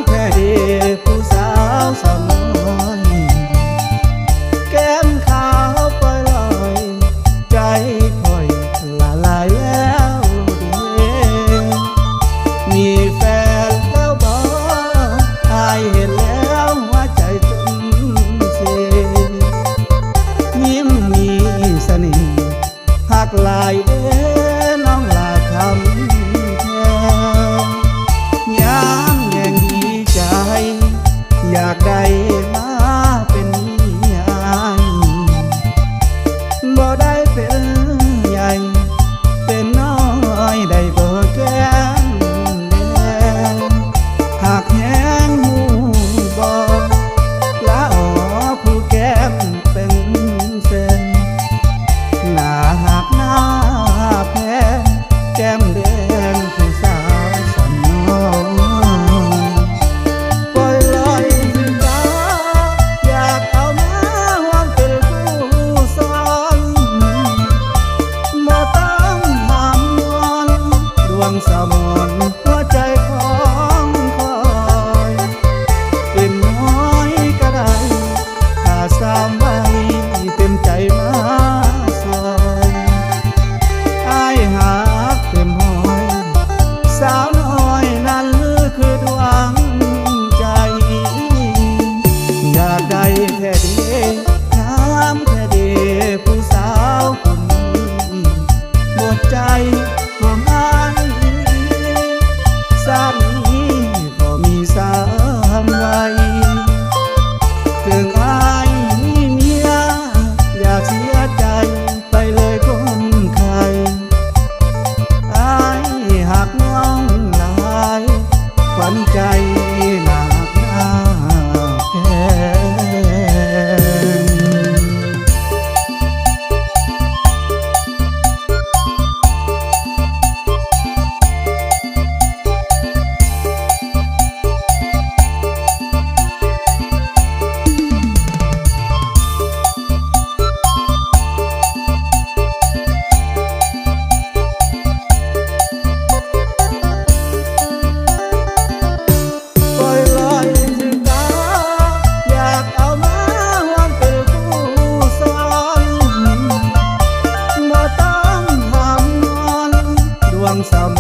แค่เดีผู้สาวสาวน้อยแก้มขาวปล่อยลอยใจคอยละลายแล้วเด้มีแฟนแล้วบอกอายเห็นแล้วหัวใจจนเสียยิ้มมีเสน่ห์หักหลายเด้น้องลาคำแทนยามแย่งดีใจอยากได้มาเป็นเมียบ่ได้เป็นใหญ่เป็นน้อยได้บ่แก้มแดงหากแห้งหูบ่ละออผู้แก้มเป็นเส้นหน้าหักหน้าแพ้แก้มแดงผู้สาวสาวน้อยปล่อยลอยถึงตาอยากเอามาห่วงเป็นผู้สอนบ่ต้องห้ามนอนดวงสะมนหัวใจของคอยเป็นน้อยก็ได้ถ้าสามใบเต็มใจมาสอนอายหักเต็มห้อยสาวน้อยนั้นคือดวงใจอยากได้แค่เดน้ำแค่เดผู้สาวคนนี้หมดใจของอายสามีก็มีสามวัยถึงอายมีเมียอย่าเสียใจไปเลยคนไข้อายหักน้องหลายขวัญใจหนักหน้าแพปล่อยลอยถึงตาอยากเอามาห่วงเป็นผู้สอนบ่ต้องห้ามนอนดวงสะม